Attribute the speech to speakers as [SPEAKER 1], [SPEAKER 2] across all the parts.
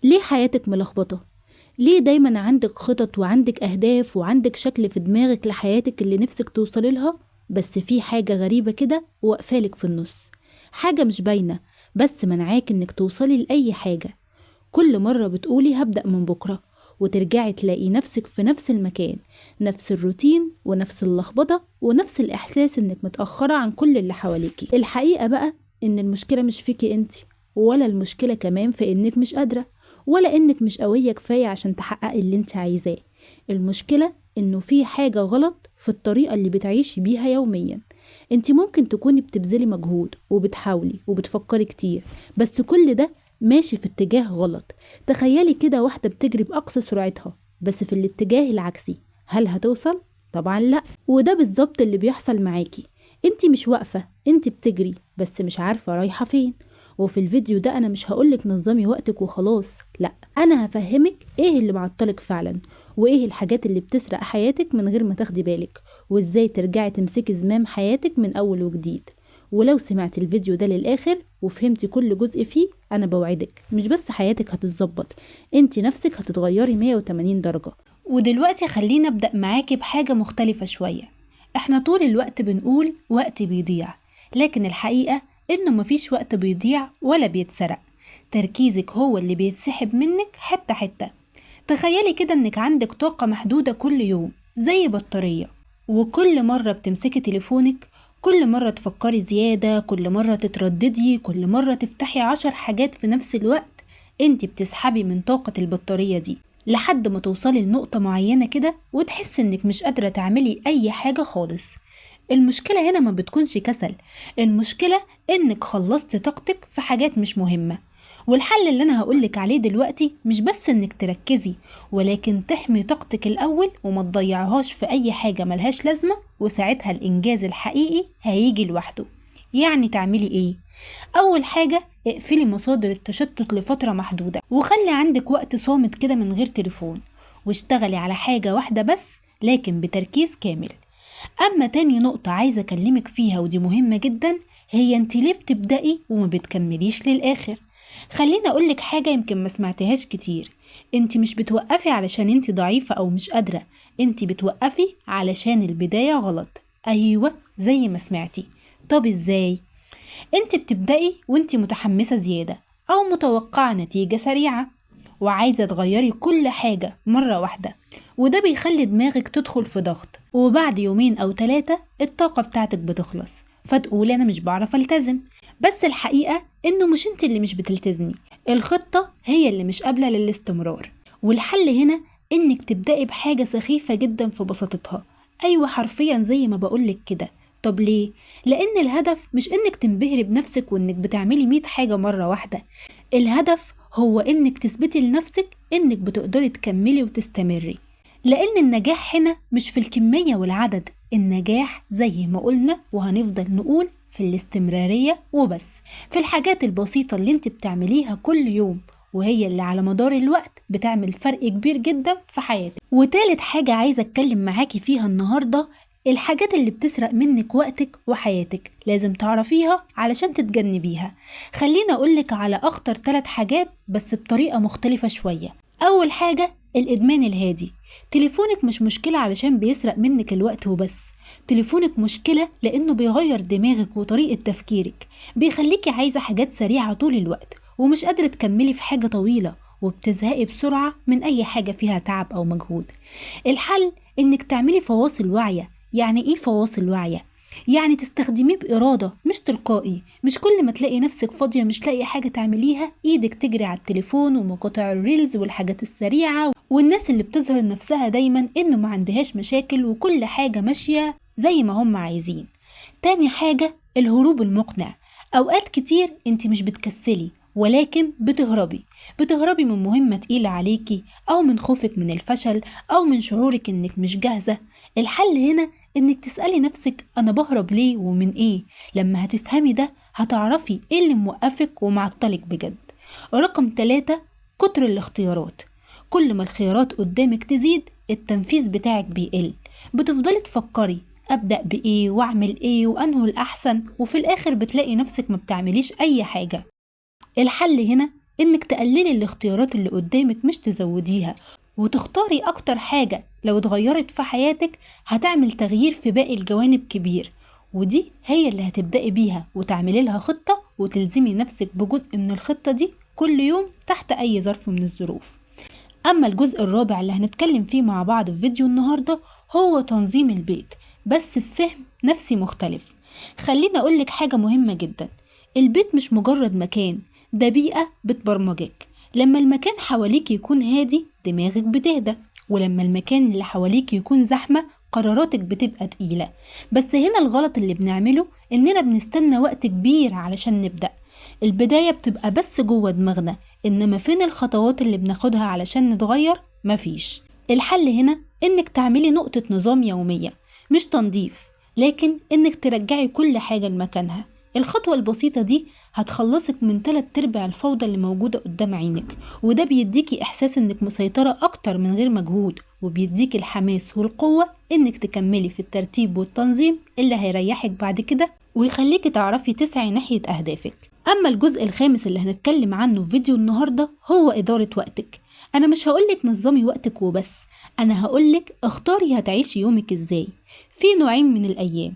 [SPEAKER 1] ليه حياتك ملخبطة؟ ليه دايما عندك خطط وعندك أهداف وعندك شكل في دماغك لحياتك اللي نفسك توصلي لها، بس في حاجة غريبة كده واقفالك في النص، حاجة مش باينة بس منعاك انك توصلي لأي حاجة. كل مرة بتقولي هبدأ من بكرة وترجعي تلاقي نفسك في نفس المكان، نفس الروتين ونفس اللخبطة ونفس الإحساس انك متأخرة عن كل اللي حواليكي. الحقيقة بقى ان المشكلة مش فيكي انتي، ولا المشكلة كمان في انك مش قادرة، ولا انك مش قوية كفاية عشان تحققي اللي انت عايزاه. المشكلة انه في حاجة غلط في الطريقة اللي بتعيشي بيها يوميا. انت ممكن تكوني بتبذلي مجهود وبتحاولي وبتفكري كتير، بس كل ده ماشي في اتجاه غلط. تخيلي كده واحدة بتجري بأقصى سرعتها بس في الاتجاه العكسي، هل هتوصل؟ طبعا لا. وده بالظبط اللي بيحصل معاكي. انت مش واقفة، انت بتجري بس مش عارفة رايحة فين. وفي الفيديو ده انا مش هقولك نظمي وقتك وخلاص، لا، انا هفهمك ايه اللي معطلك فعلا، وايه الحاجات اللي بتسرق حياتك من غير ما تاخدي بالك، وازاي ترجعي تمسكي زمام حياتك من اول وجديد. ولو سمعت الفيديو ده للآخر وفهمتي كل جزء فيه، أنا بوعدك مش بس حياتك هتتظبط، انت نفسك هتتغيري 180 درجة. ودلوقتي خلينا أبدأ معاكي بحاجة مختلفة شوية. احنا طول الوقت بنقول وقت بيضيع، لكن الحقيقة إنه مفيش وقت بيضيع ولا بيتسرق، تركيزك هو اللي بيتسحب منك حتة حتة. تخيلي كده إنك عندك طاقة محدودة كل يوم زي بطارية، وكل مرة بتمسكي تليفونك، كل مرة تفكري زيادة، كل مرة تترددي، كل مرة تفتحي 10 حاجات في نفس الوقت، انتي بتسحبي من طاقة البطارية دي لحد ما توصلي لنقطة معينة كده وتحسي انك مش قادرة تعملي اي حاجة خالص. المشكلة هنا ما بتكونش كسل، المشكلة انك خلصت طاقتك في حاجات مش مهمة. والحل اللي انا هقولك عليه دلوقتي مش بس انك تركزي، ولكن تحمي طاقتك الاول وما تضيعهاش في اي حاجة ملهاش لازمة، وساعتها الانجاز الحقيقي هيجي لوحده. يعني تعملي ايه؟ اول حاجة اقفلي مصادر التشتت لفترة محدودة، وخلي عندك وقت صامت كده من غير تليفون، واشتغلي على حاجة واحدة بس لكن بتركيز كامل. اما تاني نقطة عايزة اكلمك فيها ودي مهمة جدا، هي انت ليه بتبدأي وما بتكمليش للآخر؟ خليني اقولك حاجة يمكن ما سمعتهاش كتير، انت مش بتوقفي علشان انت ضعيفة او مش قادرة، انت بتوقفي علشان البداية غلط. ايوه زي ما سمعتي. طب ازاي؟ انت بتبدأي وانت متحمسة زيادة او متوقعة نتيجة سريعة، وعايزة تغيري كل حاجة مرة واحدة، وده بيخلي دماغك تدخل في ضغط، وبعد يومين أو 3 الطاقة بتاعتك بتخلص، فتقول أنا مش بعرف ألتزم. بس الحقيقة إنه مش انت اللي مش بتلتزمي، الخطة هي اللي مش قابلة للاستمرار. والحل هنا إنك تبدأي بحاجة سخيفة جدا في بساطتها، أيوة حرفيا زي ما بقولك كده. طب ليه؟ لأن الهدف مش إنك تنبهري بنفسك وإنك بتعملي 100 حاجة مرة واحدة، الهدف هو إنك تثبتي لنفسك إنك بتقدري تكملي وتستمري. لأن النجاح هنا مش في الكمية والعدد، النجاح زي ما قلنا وهنفضل نقول في الاستمرارية وبس، في الحاجات البسيطة اللي انت بتعمليها كل يوم، وهي اللي على مدار الوقت بتعمل فرق كبير جدا في حياتك. وتالت حاجة عايزة اتكلم معاكي فيها النهاردة، الحاجات اللي بتسرق منك وقتك وحياتك لازم تعرفيها علشان تتجنبيها. خليني أقولك على أخطر 3 حاجات بس بطريقة مختلفة شوية. أول حاجة الإدمان الهادي. تليفونك مش مشكلة علشان بيسرق منك الوقت وبس، تليفونك مشكلة لأنه بيغير دماغك وطريقة تفكيرك، بيخليكي عايزة حاجات سريعة طول الوقت ومش قادرة تكملي في حاجة طويلة، وبتزهقي بسرعة من أي حاجة فيها تعب أو مجهود. الحل إنك تعملي فواصل واعية. يعني إيه فواصل واعية؟ يعني تستخدميه بإرادة مش تلقائي، مش كل ما تلاقي نفسك فاضية مش لاقي حاجة تعمليها إيدك تجري على التليفون ومقاطع الريلز والحاجات السريعة، والناس اللي بتظهر نفسها دايما إنه ما عندهاش مشاكل وكل حاجة ماشية زي ما هم عايزين. تاني حاجة الهروب المقنع. أوقات كتير انت مش بتكسلي ولكن بتهربي من مهمة تقيلة عليكي، أو من خوفك من الفشل، أو من شعورك إنك مش جاهزة. الحل هنا إنك تسألي نفسك أنا بهرب ليه ومن إيه؟ لما هتفهمي ده هتعرفي إيه اللي موقفك ومعطلك بجد. رقم 3 كتر الاختيارات. كل ما الخيارات قدامك تزيد التنفيذ بتاعك بيقل، بتفضلي تفكري أبدأ بإيه وأعمل إيه وأنه الأحسن، وفي الآخر بتلاقي نفسك ما بتعمليش أي حاجة. الحل هنا إنك تقللي الاختيارات اللي قدامك مش تزوديها، وتختاري أكتر حاجة لو اتغيرت في حياتك هتعمل تغيير في باقي الجوانب كبير، ودي هي اللي هتبدأي بيها وتعملي لها خطة وتلزمي نفسك بجزء من الخطة دي كل يوم تحت أي ظرف من الظروف. أما الجزء الرابع اللي هنتكلم فيه مع بعض في فيديو النهاردة هو تنظيم البيت، بس بفهم نفسي مختلف. خليني أقولك حاجة مهمة جدا، البيت مش مجرد مكان، ده بيئة بتبرمجك. لما المكان حواليك يكون هادي دماغك بتهدى، ولما المكان اللي حواليك يكون زحمة قراراتك بتبقى تقيلة. بس هنا الغلط اللي بنعمله إننا بنستنى وقت كبير علشان نبدأ. البداية بتبقى بس جوه دماغنا، إنما فين الخطوات اللي بناخدها علشان نتغير؟ مفيش. الحل هنا إنك تعملي نقطة نظام يومية، مش تنظيف، لكن إنك ترجعي كل حاجة لمكانها. الخطوة البسيطة دي هتخلصك من 3/4 الفوضى اللي موجودة قدام عينك، وده بيديكي إحساس إنك مسيطرة أكتر من غير مجهود، وبيديكي الحماس والقوة إنك تكملي في الترتيب والتنظيم اللي هيريحك بعد كده ويخليكي تعرفي تسعي ناحية أهدافك. أما الجزء الخامس اللي هنتكلم عنه في فيديو النهاردة هو إدارة وقتك. أنا مش هقولك نظمي وقتك وبس، أنا هقولك اختاري هتعيشي يومك إزاي. في نوعين من الأيام،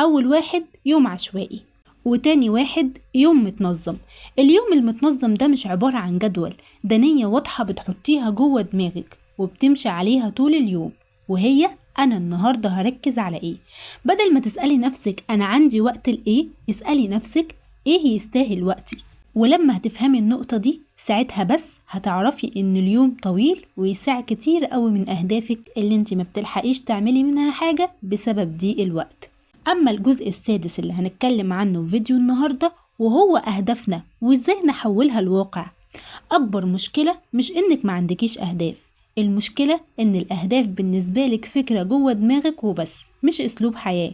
[SPEAKER 1] أول واحد يوم عشوائي، وتاني واحد يوم متنظم. اليوم المتنظم ده مش عبارة عن جدول، ده نية واضحة بتحطيها جوه دماغك وبتمشي عليها طول اليوم، وهي أنا النهاردة هركز على إيه. بدل ما تسألي نفسك أنا عندي وقت لإيه، اسألي نفسك إيه يستاهل وقتي. ولما هتفهمي النقطة دي ساعتها بس هتعرفي إن اليوم طويل ويسع كتير قوي من أهدافك اللي انت ما بتلحقيش تعملي منها حاجة بسبب ضيق الوقت. أما الجزء السادس اللي هنتكلم عنه في فيديو النهاردة وهو أهدافنا وإزاي نحولها لواقع. أكبر مشكلة مش إنك ما عندكيش أهداف، المشكلة إن الأهداف بالنسبة لك فكرة جوه دماغك وبس، مش أسلوب حياة.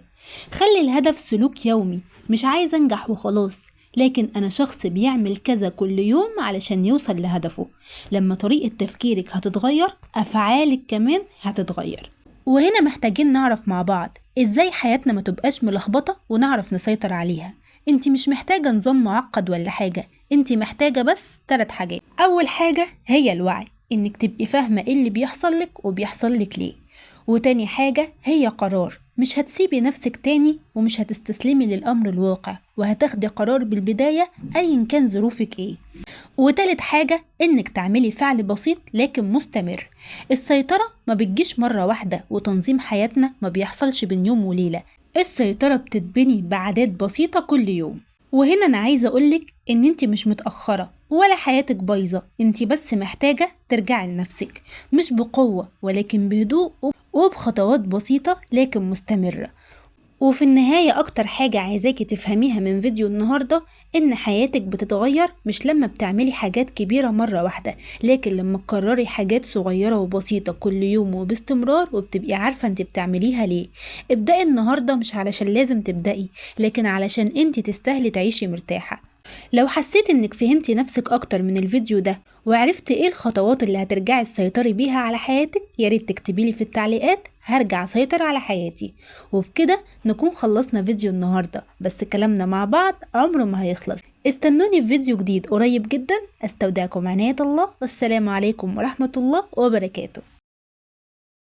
[SPEAKER 1] خلي الهدف سلوك يومي، مش عايز أنجح وخلاص، لكن أنا شخص بيعمل كذا كل يوم علشان يوصل لهدفه. لما طريقة تفكيرك هتتغير أفعالك كمان هتتغير. وهنا محتاجين نعرف مع بعض إزاي حياتنا ما تبقاش ملخبطة ونعرف نسيطر عليها. انتي مش محتاجة نظام معقد ولا حاجة، انتي محتاجة بس 3 حاجات. أول حاجة هي الوعي، إنك تبقي فاهمة إيه اللي بيحصل لك وبيحصل لك ليه. وتاني حاجة هي قرار، مش هتسيبي نفسك تاني ومش هتستسلمي للأمر الواقع، وهتاخدي قرار بالبداية أيا كان ظروفك إيه. وتالت حاجة إنك تعملي فعل بسيط لكن مستمر. السيطرة ما بتجيش مرة واحدة، وتنظيم حياتنا ما بيحصلش بين يوم وليلة. السيطرة بتتبني بعادات بسيطة كل يوم. وهنا أنا عايزة أقولك إن أنت مش متأخرة ولا حياتك بايظة، أنت بس محتاجة ترجعي لنفسك، مش بقوة ولكن بهدوء وبخطوات بسيطة لكن مستمرة. وفي النهاية أكتر حاجة عايزاكي تفهميها من فيديو النهاردة إن حياتك بتتغير مش لما بتعملي حاجات كبيرة مرة واحدة، لكن لما تكرري حاجات صغيرة وبسيطة كل يوم وباستمرار وبتبقي عارفة انت بتعمليها ليه. ابدأي النهاردة مش علشان لازم تبدأي، لكن علشان انت تستاهلي تعيشي مرتاحة. لو حسيت انك فهمتي نفسك اكتر من الفيديو ده وعرفتي ايه الخطوات اللي هترجعي تسيطري بيها على حياتك، ياريت تكتبيلي في التعليقات هرجع اسيطر على حياتي. وبكده نكون خلصنا فيديو النهاردة، بس كلامنا مع بعض عمره ما هيخلص. استنوني في فيديو جديد قريب جدا. استودعكم عناية الله، والسلام عليكم ورحمة الله وبركاته.